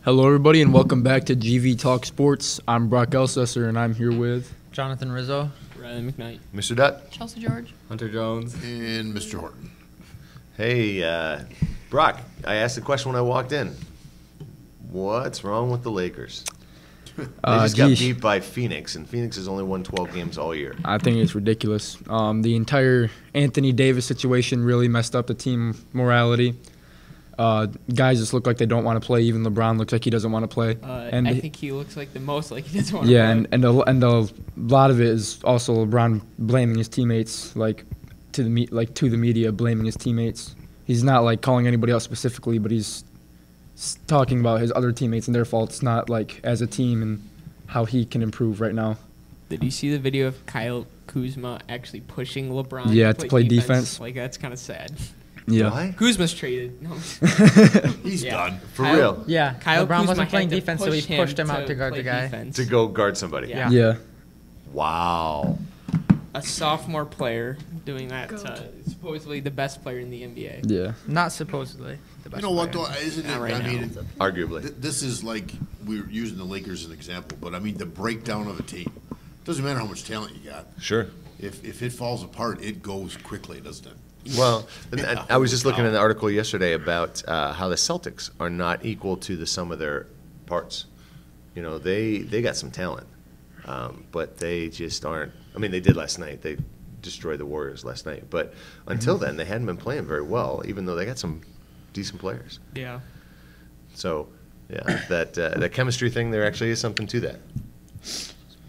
Hello, everybody, and welcome back to GV Talk Sports. I'm Brock Elsesser, and I'm here with Jonathan Rizzo. Riley McKnight. Mr. Dutt. Chelsea George. Hunter Jones. And Mr. Horton. Hey, Brock, I asked the question when I walked in. What's wrong with the Lakers? They just got beat by Phoenix, and Phoenix has only won 12 games all year. I think it's ridiculous. The entire Anthony Davis situation really messed up the team morality. Guys just look like they don't want to play. Even LeBron looks like he doesn't want to play. And I think he looks like the most like he doesn't want to play. And a lot of it is also LeBron blaming his teammates, to the media, blaming his teammates. He's not like calling anybody else specifically, but he's talking about his other teammates and their faults, not like as a team and how he can improve right now. Did you see the video of Kyle Kuzma actually pushing LeBron? Yeah, to play defense. Like, that's kind of sad. Yeah. Why? Kuzma's traded. No, He's done. For real? Yeah, Kyle LeBron Kuzma wasn't playing had to defense, so he push pushed him out to guard play the guy. defense. To go guard somebody. Yeah. Yeah. Wow. A sophomore player doing that. Supposedly the best player in the NBA. Yeah. Not supposedly the best You know what, player. though? Isn't it? Not right I now. mean, Arguably. this is like we're using the Lakers as an example, but I mean the breakdown of a team. Doesn't matter how much talent you got. Sure. If it falls apart, it goes quickly, doesn't it? Well, and I was just looking at an article yesterday about how the Celtics are not equal to the sum of their parts. You know, they got some talent, but they just aren't. I mean, they did last night. They destroyed the Warriors last night. But until then, they hadn't been playing very well, even though they got some decent players. Yeah. So, yeah, that chemistry thing, there actually is something to that.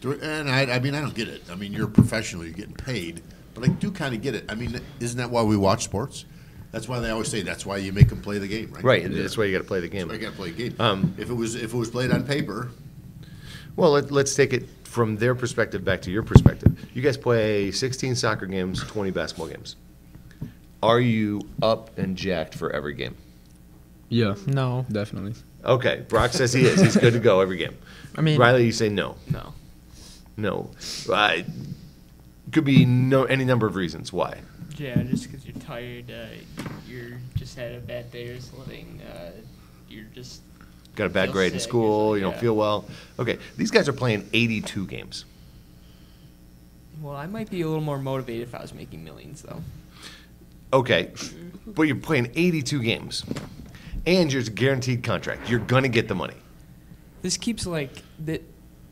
And I mean, I don't get it. I mean, you're a professional, you're getting paid, but I do kind of get it. I mean, isn't that why we watch sports? That's why they always say that's why you make them play the game, right? Right, that's why you got to play the game. That's why you got to play the game. If it was played on paper, Well, let's take it from their perspective back to your perspective. You guys play 16 soccer games, 20 basketball games. Are you up and jacked for every game? Yeah. No. Definitely. Okay, Brock says he is. He's good to go every game. I mean, Riley, you say no. No. No. Could be any number of reasons why. Yeah, just because you're tired, you're just had a bad day or something. You're just Got a bad Feel grade in sick, school, you don't yeah. feel well. Okay, these guys are playing 82 games. Well, I might be a little more motivated if I was making millions, though. Okay, but you're playing 82 games, and you're a guaranteed contract. You're going to get the money. This keeps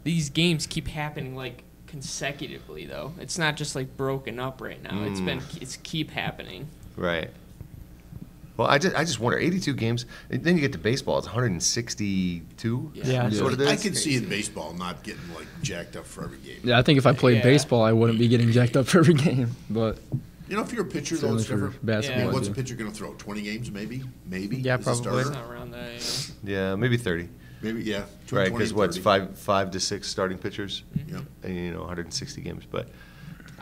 these games keep happening consecutively though. It's not just broken up right now. It's keep happening. Right. Well, I just wonder, 82 games, and then you get to baseball, it's 162? Yeah. That's what it is? I can see in baseball not getting jacked up for every game. Yeah, I think if I played Yeah. baseball, I wouldn't be getting jacked up for every game. But You know, if you're a pitcher, though, certainly it's for different. I basketball, mean, what's a yeah. pitcher going to throw? 20 games, maybe? Maybe? Yeah, as a probably. It's starter? not around that. Yeah, maybe 30. Maybe, yeah. Right, 20, because what's 30. five to six starting pitchers, Yeah. and 160 games. But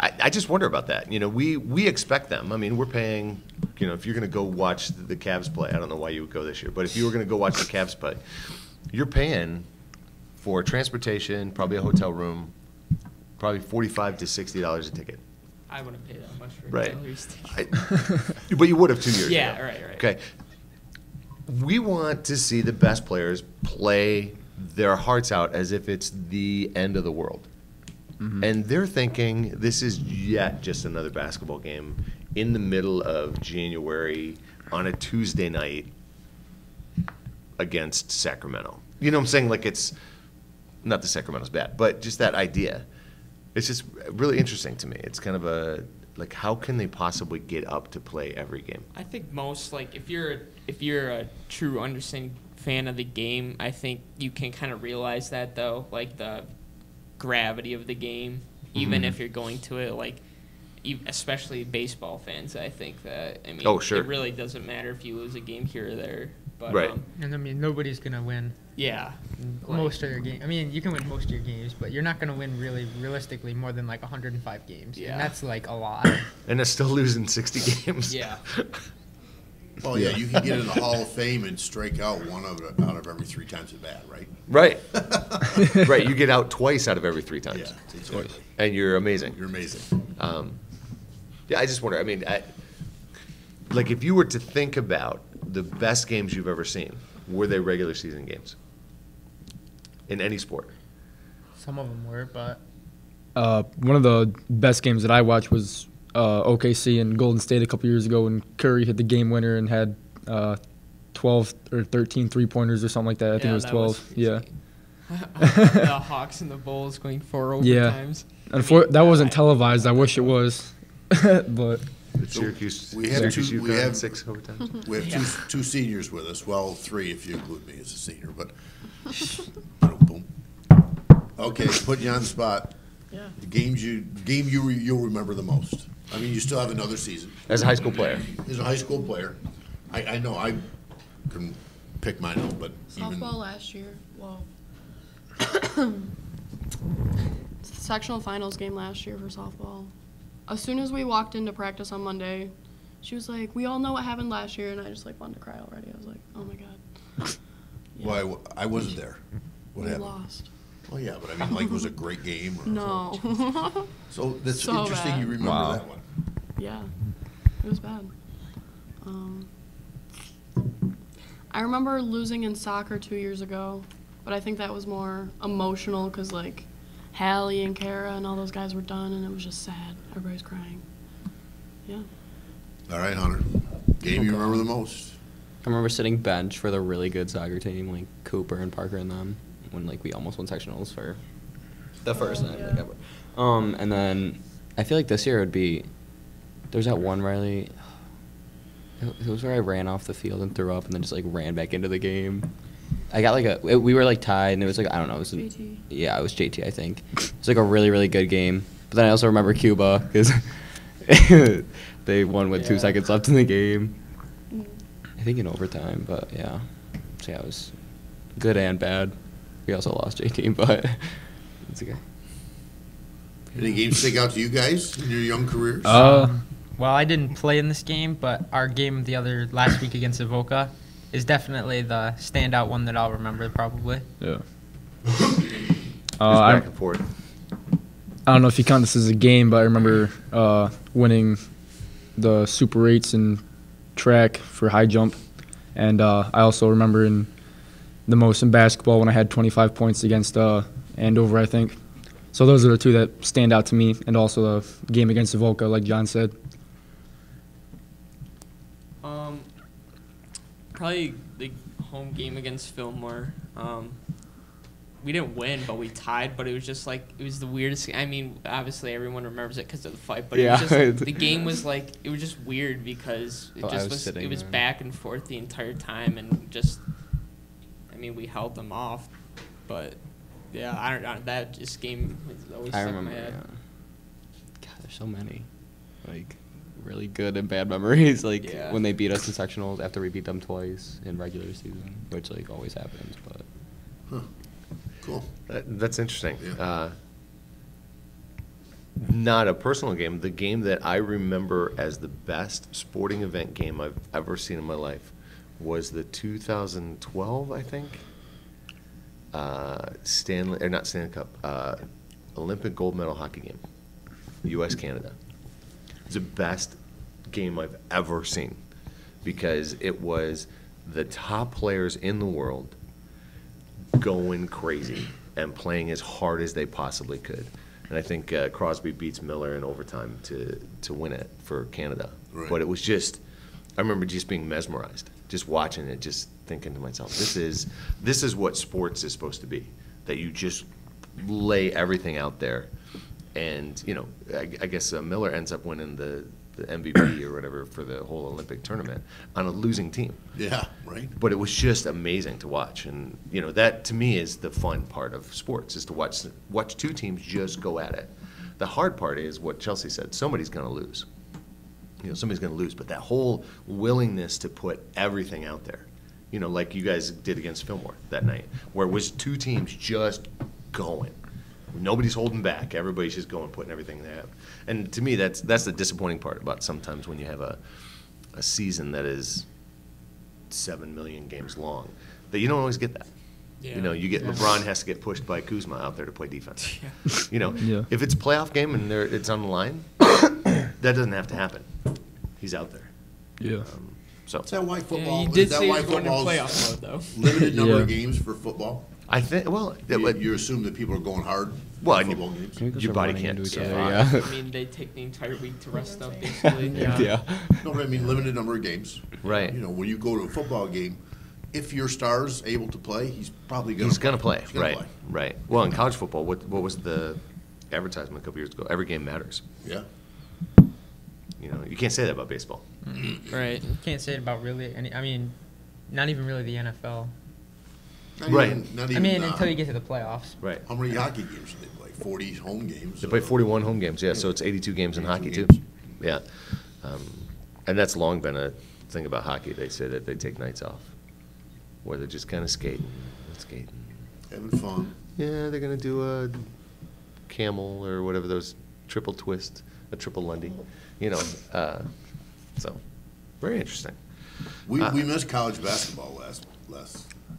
I just wonder about that. You know, we expect them. I mean, we're paying. You know, if you're going to go watch the Cavs play, I don't know why you would go this year, but if you were going to go watch the Cavs play, you're paying for transportation, probably a hotel room, probably $45 to $60 a ticket. I wouldn't pay that much for a Right. Gallery ticket. But you would have 2 years Yeah, ago. right. Okay. We want to see the best players play their hearts out as if it's the end of the world. And they're thinking this is yet just another basketball game in the middle of January on a Tuesday night against Sacramento. You know what I'm saying? Like, it's not that Sacramento's bad, but just that idea. It's just really interesting to me. It's kind of like, how can they possibly get up to play every game? I think most if you're a true understanding fan of the game, I think you can kind of realize that though, the gravity of the game, even if you're going to it especially baseball fans. I think that Oh, sure. it really doesn't matter if you lose a game here or there. But Right. And I mean, nobody's gonna win yeah, most of your games. I mean, you can win most of your games, but you're not gonna win realistically more than 105 games. Yeah. And that's a lot. And they're still losing 60 games. yeah. Oh, yeah, you can get in the Hall of Fame and strike out one out of every 3 times at bat, right? Right. Right. You get out twice out of every 3 times. Yeah, exactly. And you're amazing. You're amazing. Yeah, I just wonder. I mean, if you were to think about the best games you've ever seen, were they regular season games? in any sport. Some of them were, but One of the best games that I watched was OKC and Golden State a couple years ago when Curry hit the game winner and had 12 or 13 three-pointers or something like that. I think it was 12. Yeah. The Hawks and the Bulls going 4 Yeah. overtimes. That wasn't televised. I wish it was. But The Syracuse, we have Syracuse two- we UConn, have- 6 overtimes. We have two seniors with us. Well, 3 if you include me as a senior, but. Boom, boom. Okay, put you on the spot. Yeah. The you'll remember the most. I mean, you still have another season. As a high school player. As a high school player, I know I can pick mine out, but even Softball last year. Well, sectional finals game last year for softball. As soon as we walked into practice on Monday, she was like, "We all know what happened last year," and I just like wanted to cry already. I was like, "Oh my god." Yeah. well, I wasn't there. What We happened? lost. Well, yeah, but I mean, like, it was a great game. Or No. So that's So interesting. bad. You remember Wow. that one. Yeah, it was bad. I remember losing in soccer 2 years ago, but I think that was more emotional because, like, Hallie and Kara and all those guys were done, and it was just sad. Everybody was crying. Yeah. All right, Hunter. Game you remember the most? I remember sitting bench for the really good soccer team, like Cooper and Parker and them, when like we almost won sectionals for the first time. Like, ever. And then I feel like this year it would be. There's that one Riley. It was where I ran off the field and threw up, and then just like ran back into the game. I got like we were like tied, and it was like I don't know. It was JT. Yeah, it was JT. I think it was like a really really good game. But then I also remember Cuba because they won with 2 seconds left in the game. I think in overtime, but yeah. So yeah, it was good and bad. We also lost JT, but it's okay. Any games stick out to you guys in your young careers? well, I didn't play in this game, but our game last week against Avoca is definitely the standout one that I'll remember probably. yeah. Just back and forth. I don't know if you count this as a game, but I remember winning the Super 8s in track for high jump. And I also remember in the most in basketball when I had 25 points against Andover, I think. So those are the two that stand out to me, and also the game against Avoca, like John said. Probably the home game against Fillmore. We didn't win, but we tied. But it was just like it was the weirdest. I mean, obviously everyone remembers it because of the fight, but Yeah. it was just, the game was like it was just weird because it Oh, I just was was sitting it was there. back and forth the entire time, and just I mean we held them off, but yeah, I don't know, that just game is always I stuck in remember. my head. Yeah. God, there's so many, like really good and bad memories. Like Yeah. when they beat us in sectionals after we beat them twice in regular season, which like always happens. But Cool. That's interesting. Yeah. Not a personal game. The game that I remember as the best sporting event game I've ever seen in my life was the 2012, I think, not Stanley Cup, Olympic gold medal hockey game, U.S. Canada. It's the best game I've ever seen because it was the top players in the world going crazy and playing as hard as they possibly could. And I think Crosby beats Miller in overtime to win it for Canada. Right. But it was just, I remember just being mesmerized, just watching it, just thinking to myself, this is what sports is supposed to be, that you just lay everything out there. And, you know, I guess Miller ends up winning the MVP or whatever for the whole Olympic tournament on a losing team. Yeah, right. But it was just amazing to watch, and you know that to me is the fun part of sports, is to watch two teams just go at it. The hard part is what Chelsea said: somebody's going to lose. You know, somebody's going to lose. But that whole willingness to put everything out there, you know, like you guys did against Fillmore that night, where it was two teams just going. Nobody's holding back. Everybody's just going, putting everything they have. And to me, that's the disappointing part about sometimes when you have a season that is 7 million games long, that you don't always get that. Yeah. You know, you get LeBron has to get pushed by Kuzma out there to play defense. Yeah. You know, Yeah. if it's a playoff game and it's on the line, that doesn't have to happen. He's out there. Yeah. So Is that why Yeah, football? you did is that say why you're going to football's playoff mode, though. limited number Yeah. of games for football? I think, well, You assume that people are going hard. Well, in and football games. Can we go Your start body running can't into each survive. other? I mean, they take the entire week to rest up, basically. Yeah. No, but I mean limited number of games. Right. You know, when you go to a football game, if your star's able to play, he's probably going to he's going to play. He's gonna Right. play. Right. Well, in college football, what was the advertisement a couple years ago? Every game matters. Yeah. You know, you can't say that about baseball. Right. You can't say it about really any. I mean, not even really the NFL. Not Right. Even, not I even, mean, until you get to the playoffs. Right. How many hockey games do they play? 40 home games. They play 41 home games, yeah, so it's 82 games in 82 hockey, too. games. Yeah. And that's long been a thing about hockey. They say that they take nights off, where they're just kind of skating. Having fun. Yeah, they're going to do a camel or whatever those triple twist, a triple Lundy, you know. So, very interesting. We missed college basketball last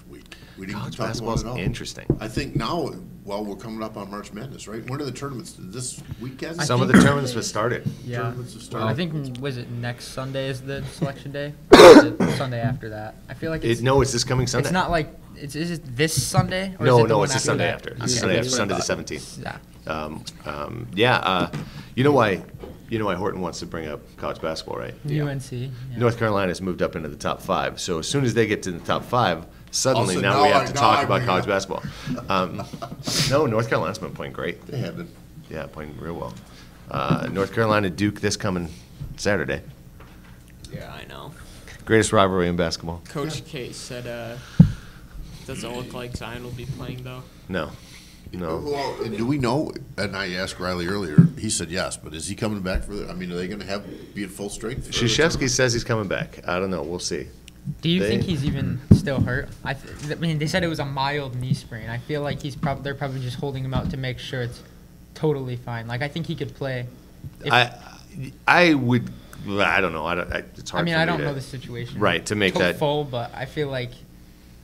week. We didn't College talk basketball's about it at all. interesting. I think now, well, we're coming up on March Madness, right? When are the tournaments? This weekend? I Some of think- the tournaments have started. Yeah. Tournaments have started. I think was it next Sunday is the selection day? Or is it Sunday after that? I feel like it's. No, it's this coming Sunday. It's not like is it this Sunday? Or No, is it the no, one it's the after Sunday that? after. Okay. It's Sunday after, That's what I Sunday the thought. 17th. Yeah. You know why? You know why Horton wants to bring up college basketball, right? UNC. Yeah. North Carolina's moved up into the top 5. So as soon as they get to the top 5, suddenly Also, now we have to now talk I about bring college it basketball. No, North Carolina's been playing great. They have been. Yeah, playing real well. North Carolina Duke this coming Saturday. Yeah, I know. Greatest rivalry in basketball. Coach K said, doesn't look like Zion will be playing, though. No. Well, and do we know? And I asked Riley earlier. He said yes, but is he coming back for? I mean, are they going to be at full strength? for the Krzyzewski tournament? says he's coming back. I don't know. We'll see. Do you They- think he's even still hurt? I mean, they said it was a mild knee sprain. I feel like they're probably just holding him out to make sure it's totally fine. Like I think he could play. If- I would. I don't know. It's hard. I mean, for I me don't to- know the situation. Right, to make that- full, but I feel like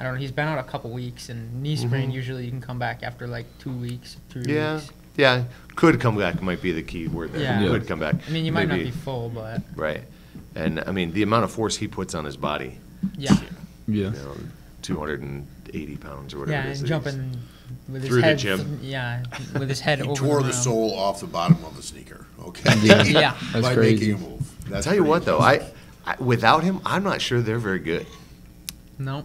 I don't know. He's been out a couple weeks, and knee sprain usually you can come back after like 2 weeks, 3 Yeah, weeks. yeah. Could come back might be the key word there. Yeah. Could come back. I mean, you might Maybe. not be full, but Right. And I mean, the amount of force he puts on his body, yeah, Yeah. you know, 280 pounds or whatever yeah, it is. and jumping with his Through the head, gym. yeah, with his head He over tore the rim. sole off the bottom of the sneaker. Okay. Yeah. That's By crazy. making a move. That's Tell you pretty what, though, impressive. without him, I'm not sure they're very good. No,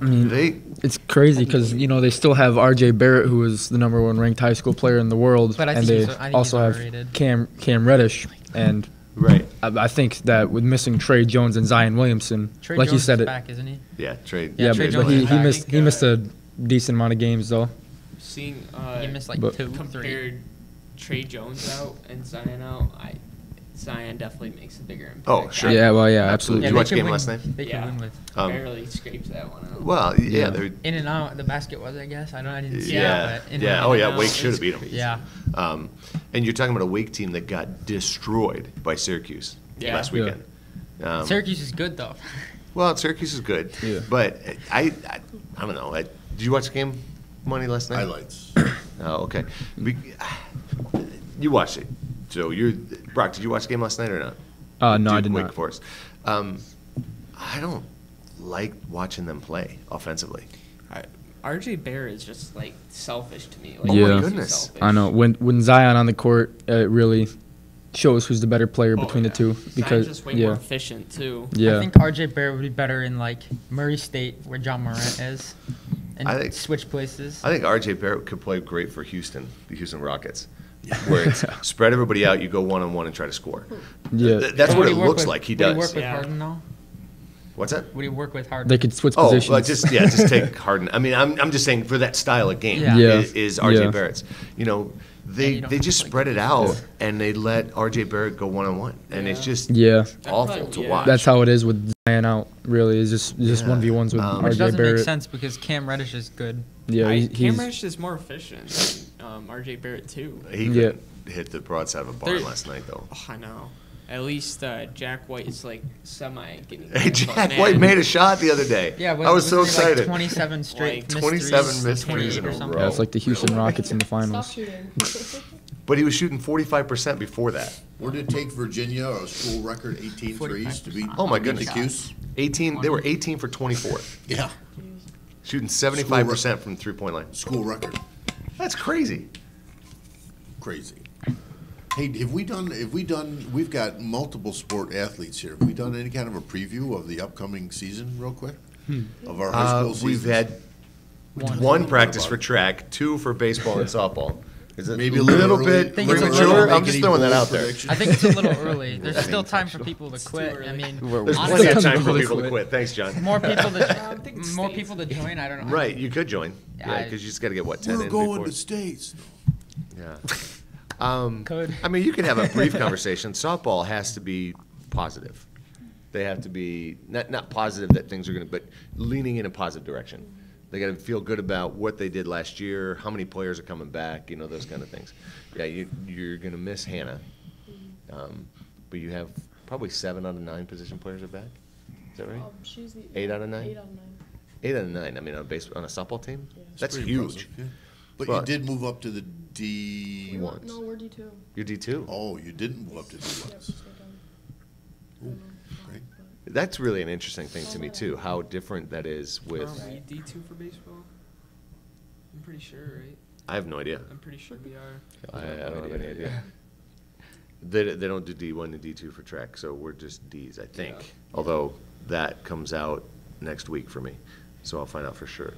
I mean, They it's crazy because they still have R.J. Barrett, who is the #1 ranked high school player in the world, But I and think they I think also he's have overrated. Cam Reddish, and right. I think that with missing Trey Jones and Zion Williamson, Trey like Jones you said, is it. back, isn't he? Yeah, trade. Yeah, Trey but Jones he is back. missed he missed a decent amount of games though. Seeing He missed like But- 2, 3. compared Trey Jones out and Zion out, Zion definitely makes a bigger impact. Oh, sure. Yeah, well, yeah, absolutely. Did you they watch the could game win- last night? They could Yeah. win with Barely scraped that one out. Well, yeah, Yeah. they're. in and out. The basket was, I guess. I didn't see Yeah, it. But in yeah. and Oh, out. yeah. Wake out, should have it's beat them. Yeah. And you're talking about a Wake team that got destroyed by Syracuse Yeah. last weekend. Syracuse is good though. Well, Syracuse is good, Yeah. but I don't know. Did you watch the game, Money, last night? Highlights. Oh, okay. You watched it, so Brock. Did you watch the game last night or not? No, I Duke, did Wake not. Forest. I don't like watching them play offensively. RJ Barrett is just like selfish to me. Yeah. Like, Oh my way too goodness. selfish. I know when Zion on the court, it really shows who's the better player Oh, between yeah. the two. Zion's Because just way more efficient too. yeah, I think RJ Barrett would be better in like Murray State, where John Morant is, and I think- switch places. I think R.J. Barrett could play great for Houston, the Houston Rockets, where it's spread everybody out, you go one-on-one and try to score. yeah. That's But what would it he work looks with- like he would he does. work with Yeah. Harden though? What's that? Would he work with Harden? They could switch Oh, positions. well, just take Harden. I mean, I'm just saying for that style of game Yeah. Yeah. is R.J. Yeah. Barrett's. You know, Yeah, they you don't they just like spread it that. out and they let R.J. Barrett go one-on-one, and it's just yeah, awful to Yeah. watch. that's how it is with Zion out. Really, is just Yeah. 1v1s with Which Which RJ doesn't Barrett. make sense because Cam Reddish is good. Yeah, Cam he's Reddish is more efficient than RJ Barrett too. He Yeah. couldn't hit the broadside of a barn There- last night, though. Oh, I know. At least Jack White is like semi getting. Hey, there, but Jack man, White made a shot the other day. Yeah, I was so wasn't he, excited. Like 27 straight, Like missed 27 threes, missed 28 threes in or a something. row. yeah, it's like the Houston Rockets in the Stop finals. shooting. But he was shooting 45% before that. What did it take Virginia, a school record, 18 threes to beat? Oh, my to beat goodness. the Cuse? 18. They were 18 for 24, Yeah, shooting 75% from 3-point line. school record. That's crazy. Crazy. Hey, we've got multiple sport athletes here. Have we done any kind of a preview of the upcoming season real quick? Of our high school season? We've had one practice for track, 2 for baseball and softball. Is it Maybe a little early. bit think it's a premature? little- I'm just throwing that out there. I think it's a little early. There's still time for people to quit. I mean, There's honestly, plenty of time for Really people to quit. quit. Thanks, John. more people think to it more stays. people to join. I don't know. Right, you could join. Yeah, Yeah, I- because you just got to get, what, 10 We're in going before? to states. Yeah. Could. I mean, you can have a brief conversation. Softball has to be positive. They have to be not positive that things are going to, but leaning in a positive direction. They got to feel good about what they did last year, how many players are coming back, those kind of things. Yeah, you're going to miss Hannah, but you have probably 7 out of 9 position players are back. Is that right? She's the 8 out of 9? 8 out of 9. 8 out of 9. I mean, on a softball team, Yeah. that's Pretty huge. impressive, yeah. But But- you did move up to the D. We Once. No, we're D2. You're D2. Oh, you didn't move up to Yep, D1. stay down. Ooh, great. That's really an interesting thing to me too. How different that is with. Aren't we D2 for baseball? I'm pretty sure, right? I have no idea. I'm pretty sure we are. I don't have any idea. They don't do D1 and D2 for track, so we're just Ds, I think. Yeah. Although that comes out next week for me, so I'll find out for sure.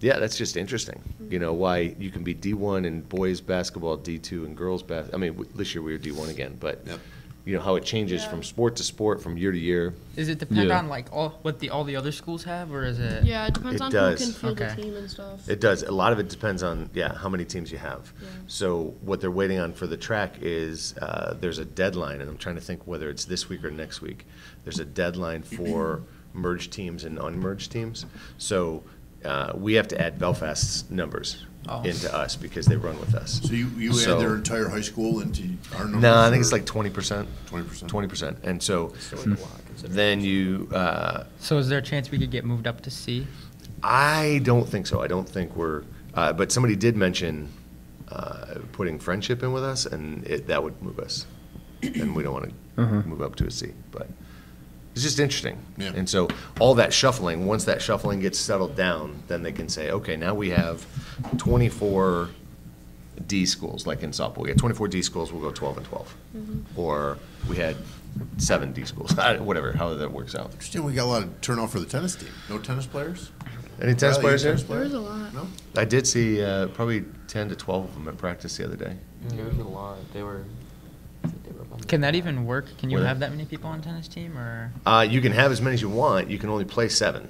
Yeah, that's just interesting. Why you can be D1 in boys basketball, D2 in girls basketball. I mean, this year we were D1 again, but Yep. how it changes Yeah. from sport to sport, from year to year. Does it depend Yeah. on like all the other schools have, or is it? Yeah, it depends It on does. who can field Okay. the team and stuff. It does. A lot of it depends on, how many teams you have. Yeah. So what they're waiting on for the track is there's a deadline, and I'm trying to think whether it's this week or next week. There's a deadline for merged teams and unmerged teams. So we have to add Belfast's numbers Oh. into us because they run with us. So you So- add their entire high school into our numbers? No, I think or it's like 20%. 20%. 20%. And so Still like a lot, considering then it's you So is there a chance we could get moved up to C? I don't think so. I don't think we're. But somebody did mention putting Friendship in with us, and that would move us. And we don't want to move up to a C. But it's just interesting. Yeah. And so all that shuffling, once that shuffling gets settled down, then they can say, okay, now we have 24 D schools, like in softball. We got 24 D schools, we'll go 12 and 12. Or we had 7 D schools, whatever, how that works out. Interesting, we got a lot of turnout for the tennis team. No tennis players? Any tennis Riley, players you here? There is a lot. No? I did see probably 10 to 12 of them at practice the other day. There was a lot. They were up on Can that the- even work? Can you Were they? have that many people on a tennis team, or? You can have as many as you want. You can only play 7.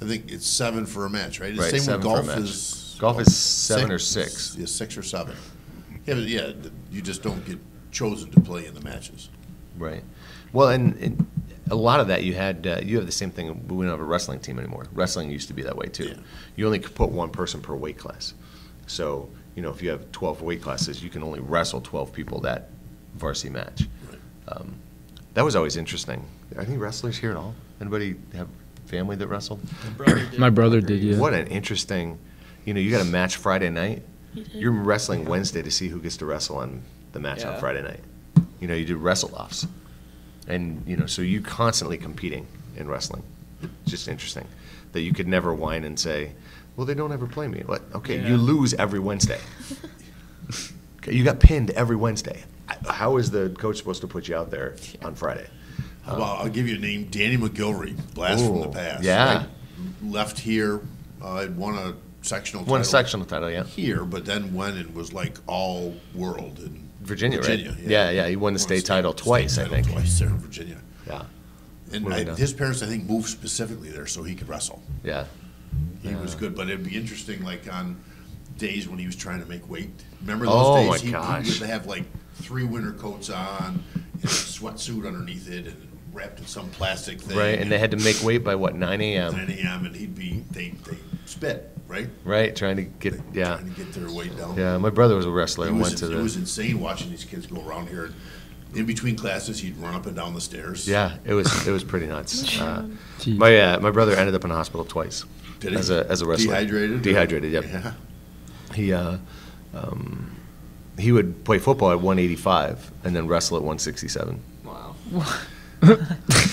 I think it's 7 for a match, right? Right, Same 7 with for a golf match. is. Golf is 7 or 6. Yeah, 6 or 7. Yeah, but yeah, you just don't get chosen to play in the matches. Right. Well, and a lot of that you had. You have the same thing. We don't have a wrestling team anymore. Wrestling used to be that way too. Yeah. You only could put one person per weight class. So if you have 12 weight classes, you can only wrestle 12 people that varsity match. Right. That was always interesting. Are any wrestlers here at all? Anybody have family that wrestled? My brother did, yeah. What an interesting. You got a match Friday night. He did. You're wrestling Wednesday to see who gets to wrestle on the match on Yeah. Friday night. You do wrestle-offs. And, so you constantly competing in wrestling. It's just interesting that you could never whine and say, well, they don't ever play me. What? Okay, Yeah. you lose every Wednesday. Okay, you got pinned every Wednesday. How is the coach supposed to put you out there on Friday? How about, I'll give you a name, Danny McGilvery, blast from the Ooh, past. yeah. right? Left here, had won a sectional title. Won a sectional title, yeah. Here, but then went and was like all world in Virginia, right? yeah. Yeah, he won the state title twice, I title think. Twice there in Virginia. Yeah, And Moving on. his parents, I think, moved specifically there so he could wrestle. yeah. He was good, but it'd be interesting, like on days when he was trying to make weight. Remember Oh, those my days? He gosh. would have like 3 winter coats on and a sweatsuit underneath it and wrapped in some plastic thing. Right, and they had to make weight by, 9 a.m.? 9 a.m. and they spit, right? Right, trying to get, yeah. Trying to get their weight down. Yeah, my brother was a wrestler It and was, went to it was the. insane watching these kids go around here. In between classes, he'd run up and down the stairs. Yeah, it was pretty nuts. Jeez. My brother ended up in the hospital twice. Did he? As a wrestler. Dehydrated? Dehydrated, yep. Yeah. He he would play football at 185 and then wrestle at 167. Wow.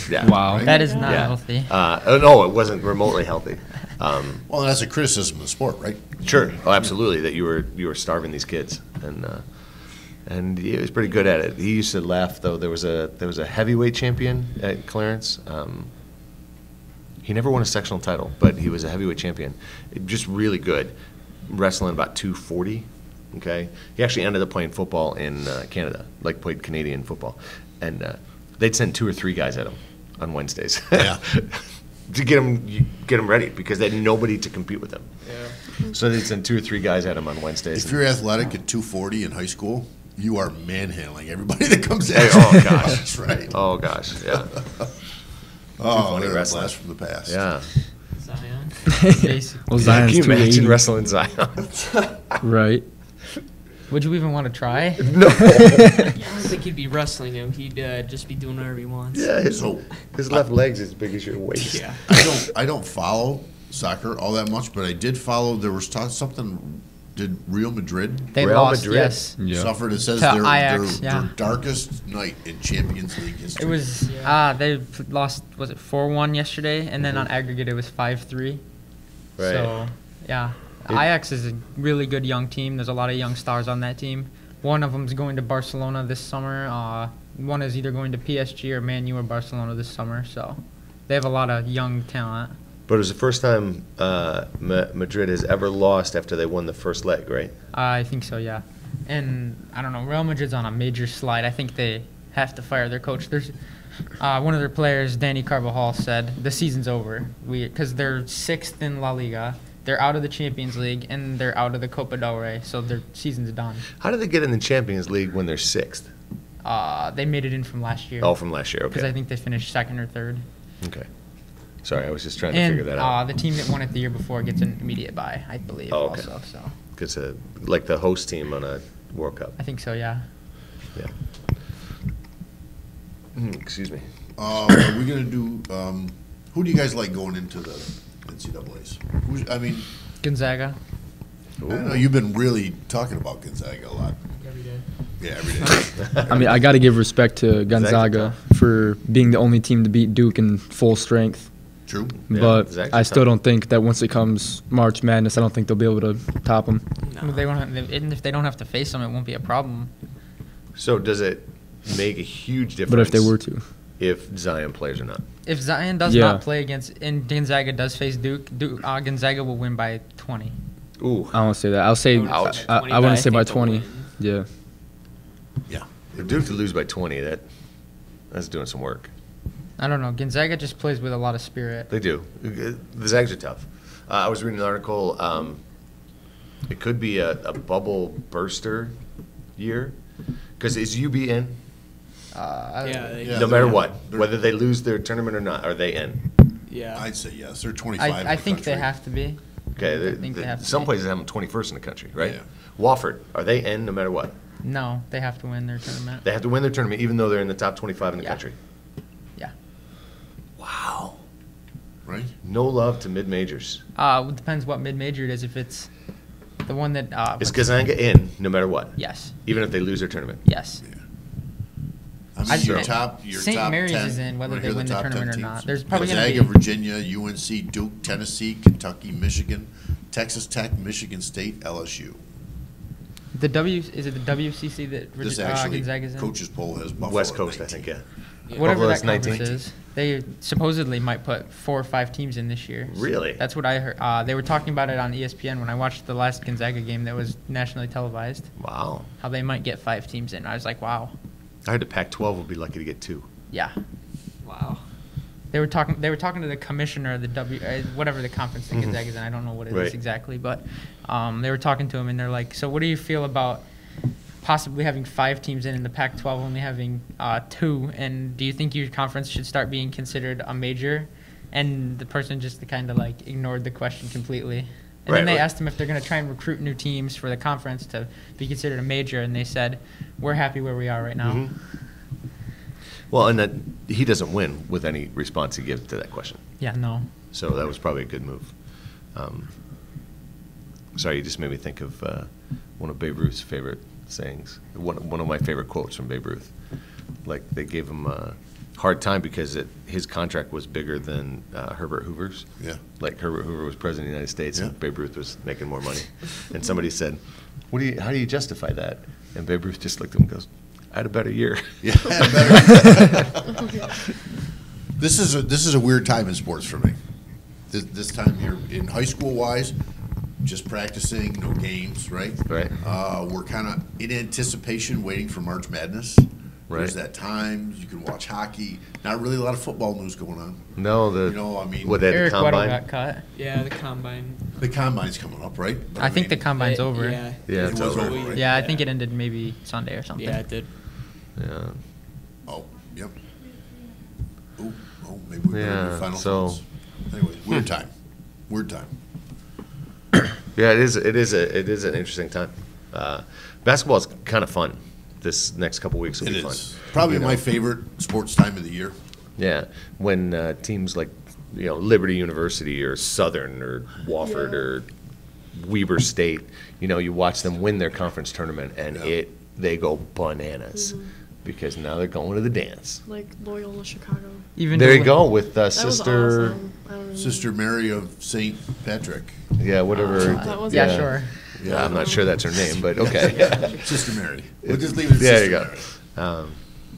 Yeah. Wow. That is not Yeah. healthy. No, it wasn't remotely healthy. Well, that's a criticism of the sport, right? Sure. Oh, absolutely. That you were starving these kids, and he was pretty good at it. He used to laugh though. There was a heavyweight champion at Clarence. He never won a sectional title, but he was a heavyweight champion. Just really good, wrestling about 240. Okay. He actually ended up playing football in Canada, like played Canadian football, and they'd send 2 or 3 guys at him on Wednesdays. Yeah. To get him ready because they had nobody to compete with him. Yeah. So they'd send 2 or 3 guys at him on Wednesdays. If you're athletic at 240 in high school, you are manhandling everybody that comes at Hey, you. oh, gosh. That's right. Oh gosh, yeah, Oh, funny they're a wrestling. blast from the past. yeah. Zion. Basically. Well, Can Zion's you imagine 280. wrestling Zion? Right. Would you even want to try? No. I don't think he'd be wrestling him. He'd just be doing whatever he wants. Yeah, his So left leg's as big as your waist. Yeah. I don't follow soccer all that much, but I did follow. There was something. Did Real Madrid They Real lost, Madrid. yes. Yeah. suffered? It says To their, Ajax, their, yeah. their darkest night in Champions League history. It was, they lost, was it 4-1 yesterday? And then on aggregate, it was 5-3. Right. So, yeah. It- Ajax is a really good young team. There's a lot of young stars on that team. One of them is going to Barcelona this summer. One is either going to PSG or Man U or Barcelona this summer. So, they have a lot of young talent. But it was the first time Madrid has ever lost after they won the first leg, right? I think so, yeah. And I don't know, Real Madrid's on a major slide. I think they have to fire their coach. There's one of their players, Danny Carvajal, said the season's over because they're 6th in La Liga. They're out of the Champions League and they're out of the Copa del Rey, so their season's done. How did they get in the Champions League when they're 6th? They made it in from last year. Oh, from last year. Because I Okay. think they finished 2nd or 3rd. Okay. Sorry, I was just trying to And figure that out. the team that won it the year before gets an immediate bye, I believe, Oh, okay. also. So Because like the host team on a World Cup. I think so, yeah. Yeah. Excuse me. Are we gonna do? Who do you guys like going into the NCAA's? I mean, Gonzaga. I know you've been really talking about Gonzaga a lot. Every day. Yeah, every day. I mean, I got to give respect to Gonzaga tough. for being the only team to beat Duke in full strength. True. Yeah, But Gonzaga's I still tough. don't think that once it comes March Madness, I don't think they'll be able to top them. No. And if they don't have to face them, it won't be a problem. So does it make a huge difference? But if they were to, if Zion plays or not? If Zion does Yeah. not play against, and Gonzaga does face Duke, Gonzaga will win by 20. Ooh. I won't say that. I'll say Ouch. I wouldn't say by 20. Yeah. Yeah. If Duke to lose by 20, that's doing some work. I don't know. Gonzaga just plays with a lot of spirit. They do. The Zags are tough. I was reading an article. It could be a bubble burster year. Because is UB in? Yeah, No matter they're- what. they're- Whether they lose their tournament or not, are they in? Yeah. I'd say yes. They're 25. in I the think they country. have to be. Okay. I think they have to Some be. places have them 21st in the country, right? Yeah. Wofford, are they in no matter what? No, they have to win their tournament. They have to win their tournament even though they're in the top 25 in the Yeah. country. Yeah. Wow. Right. No love to mid-majors. It depends what mid-major it is. If it's the one that. Is Kazanga in no matter what? Yes. Even if they lose their tournament? Yes. I mean, I- your and top St. Mary's 10, is in, whether right they here, win the top 10 tournament or teams. not. There's probably gonna Gonzaga, be- Virginia, UNC, Duke, Tennessee, Kentucky, Michigan, Texas Tech, Michigan State, LSU. Is it the WCC that This actually, Gonzaga's in? coaches poll has Buffalo West at Coast, I 19. think, yeah. Whatever Buffalo's that conference 19. is, they supposedly might put 4 or 5 teams in this year. Really? That's what I heard. They were talking about it on ESPN when I watched the last Gonzaga game that was nationally televised. Wow. How they might get 5 teams in. I was like, wow. I heard the Pac-12 would be lucky to get 2. Yeah. Wow. They were talking to the commissioner of the whatever the conference that Mhm. Gonzaga's in. I don't know what it is Right. exactly, but they were talking to him and they're like, so what do you feel about possibly having 5 teams in the Pac-12 only having 2, and do you think your conference should start being considered a major? And the person just kind of like ignored the question completely. And then Right, they right. asked him if they're going to try and recruit new teams for the conference to be considered a major, and they said, we're happy where we are right now. Mhm. Well, and that he doesn't win with any response he gives to that question. Yeah, no. So that was probably a good move. Sorry, you just made me think of one of Babe Ruth's favorite sayings. One of my favorite quotes from Babe Ruth. Like, they gave him a hard time because his contract was bigger than Herbert Hoover's. Yeah. Like, Herbert Hoover was president of the United States, Yeah. and Babe Ruth was making more money. And somebody said, how do you justify that? And Babe Ruth just looked at him and goes, I had a better year. Yeah, better. This is a weird time in sports for me. This time you're in high school wise, just practicing, no games, right? Right. We're kind of in anticipation, waiting for March Madness. Right. There's that time you can watch hockey. Not really a lot of football news going on. No, what, they had the Eric Weddle combine? got cut. Yeah, the combine. The combine's coming up, right? But I think the mean, combine's over. Yeah, Yeah, it it's was over. over, right? Yeah, I think it ended maybe Sunday or something. Yeah, it did. Yeah. Oh, yep. Maybe we better Yeah, do final so- thoughts. Anyway, weird time. Weird time. Yeah, it is an interesting time. Basketball is kind of fun. This next couple weeks will It be is. fun. Probably You know? my favorite sports time of the year. Yeah, when teams like Liberty University or Southern or Wofford Yeah. or Weber State, you watch them win their conference tournament and Yeah. they go bananas because now they're going to the dance. Like Loyola Chicago. Even There you to- go with That Sister. was awesome. I don't know. Sister Mary of St. Patrick. Yeah, whatever. That was Yeah, sure. Yeah, I'm not sure that's her name, but okay. Sister Mary. We'll just leave it at There Sister you go. Mary.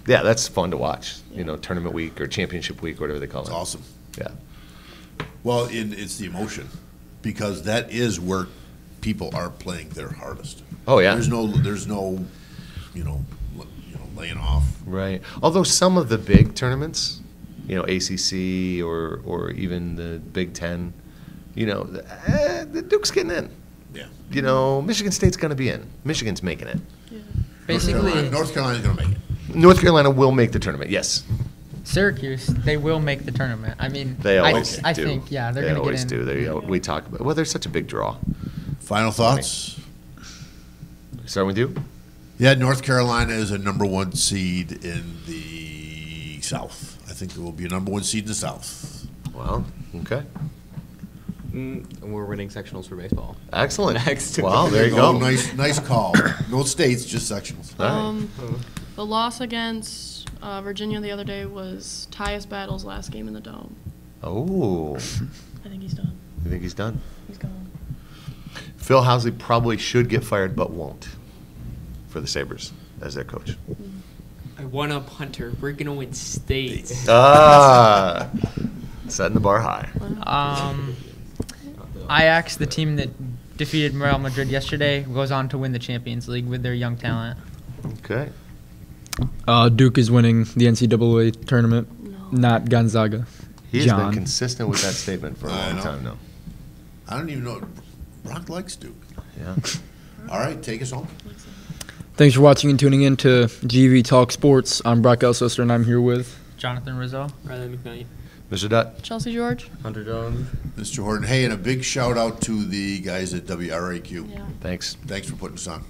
Yeah, that's fun to watch. Tournament week or championship week, whatever they call It's it. awesome. Yeah. Well, it's the emotion, because that is where people are playing their hardest. Oh, yeah. There's no, laying off. Right. Although some of the big tournaments, ACC or even the Big Ten, the Duke's getting in. Yeah. Michigan State's going to be in. Michigan's making it. Yeah. Basically, North Carolina's going to make it. North Carolina will make the tournament. Yes, Syracuse, they will make the tournament. I mean, they always I do. think, yeah, they're they going to always get in. do. We talk about. Well, they're such a big draw. Final thoughts? Starting with you. Yeah, North Carolina is a number one seed in the South. I think there will be a number one seed in the South. Well, okay. And we're winning sectionals for baseball. Excellent. Next. Well, there you go. Nice call. No states, just sectionals. All right. The loss against Virginia the other day was Tyus Battle's last game in the Dome. Oh, I think he's done. you think he's done? He's gone. Phil Housley probably should get fired, but won't for the Sabres as their coach. I one up Hunter. We're gonna win states. Setting the bar high. Ajax, the team that defeated Real Madrid yesterday, goes on to win the Champions League with their young talent. Okay. Duke is winning the NCAA tournament, not Gonzaga. He's John. been consistent with that statement for a I long know. time now. I don't even know. Brock likes Duke. Yeah. All right, take us home. Thanks for watching and tuning in to GV Talk Sports. I'm Brock Elsester, and I'm here with Jonathan Rizzo. Riley McKnight. Mr. Dutt. Chelsea George. Hunter Jones. Mr. Horton. Hey, and a big shout out to the guys at WRAQ. Yeah. Thanks. Thanks for putting us on.